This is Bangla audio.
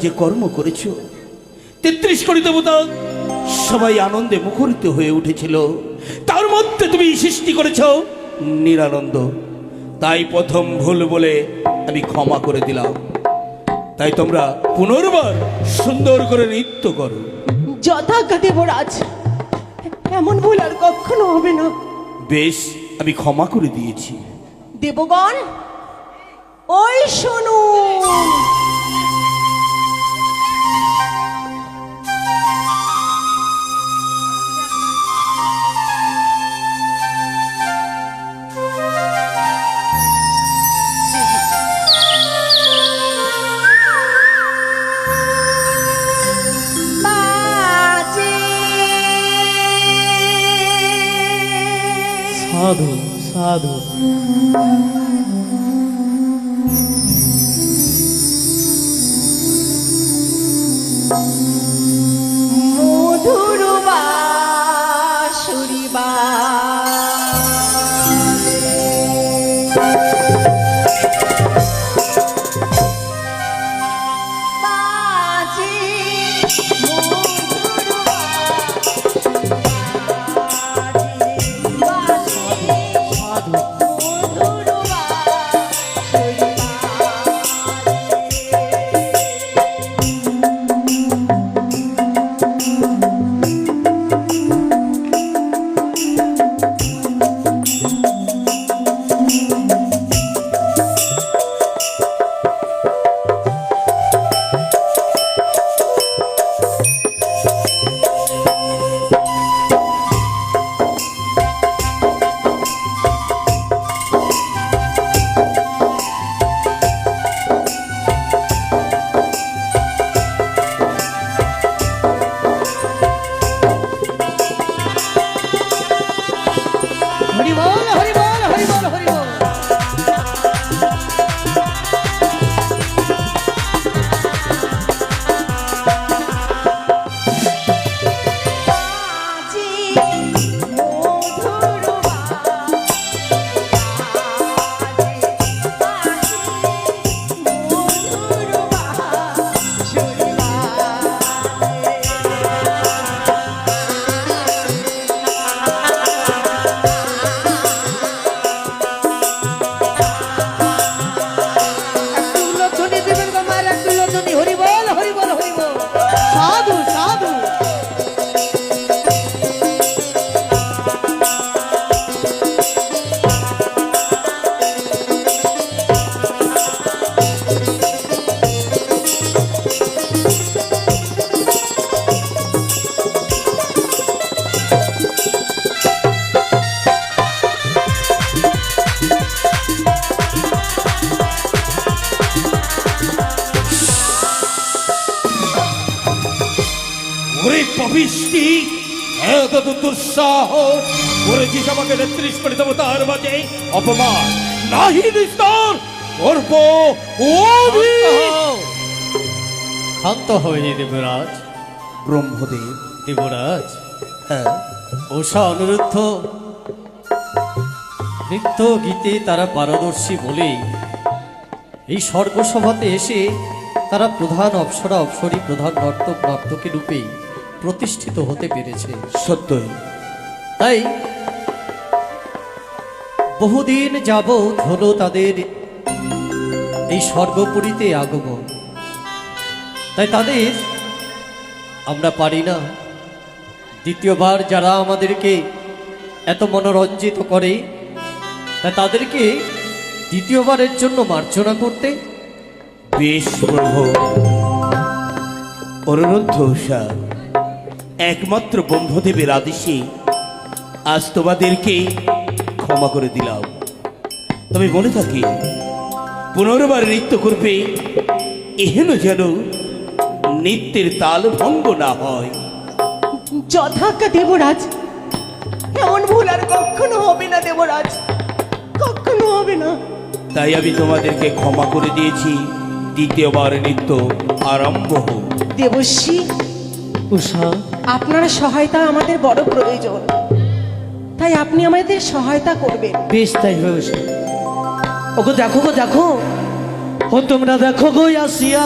যে কর্ম করেছ, 33 কোটি দেবতা সবাই আনন্দে মুখরিত হয়ে উঠেছিল, তার মধ্যে তুমি সৃষ্টি করেছ নিরানন্দ। তাই প্রথম ভুল বলে আমি ক্ষমা করে দিলাম। তাই তোমরা পুনর্বার সুন্দর করে নৃত্য করো। যথাজ্ঞা দেবরাজ, এমন ভুল আর কখনো হবে না। বেশ, আমি ক্ষমা করে দিয়েছি। দেবগণ, ওই শুনুন, সাধু সাধু। মধুর বাঁশুরি হরি বল হরি বল হরি বল হরি বল। সাধু সাধু। ওরে পাপিষ্টি, এত দুঃসাহ করেছিস আমাকে 33 কোটি দেবতার মাঝে অপমান, নাহি নিস্তার করব। ক্ষান্ত হয়ে দেবরাজ। ব্রহ্মদেব। দেবরাজ, হ্যাঁ, উষা অনিরুদ্ধ নৃত্য গীতে তারা পারদর্শী বলেই এই স্বর্গসভাতে এসে তারা প্রধান অপ্সরা অপ্সরী, প্রধান নর্তক নর্তকী রূপেই প্রতিষ্ঠিত হতে পেরেছে। সত্যই। তাই বহুদিন যাবৎ হলো তাদের এই স্বর্গপুরীতে আগমন। তাই তাদের আমরা পারি না দ্বিতীয়বার যারা আমাদেরকে এত মনোরঞ্জিত করে, তাই তাদেরকে দ্বিতীয়বারের জন্য মার্জনা করতে। বেশ প্রভু, অনুরুদ্ধ উষা, একমাত্র ব্রহ্মদেবের আদেশে আজ তোমাদেরকে ক্ষমা করে দিলাম। তবে মনে থাকি, পুনর্বার নৃত্য করবে, এহেন যেন নৃত্যের তাল ভঙ্গ না হয়। যথাজ্ঞা দেবরাজ, এমন ভুল আর কখনো হবে না দেবরাজ, কখনো হবে না। তাই আমি তোমাদেরকে ক্ষমা করে দিয়েছি। দ্বিতীয়বার নৃত্য আরম্ভ হোক। দেবশ্রী, উষা, আপনার সহায়তা আমাদের বড় প্রয়োজন, তাই আপনি আমাদের সহায়তা করবেন। বেশ তাই হবে উষা। ওগো দেখো গো দেখো, ও তোমরা দেখো গো আসিয়া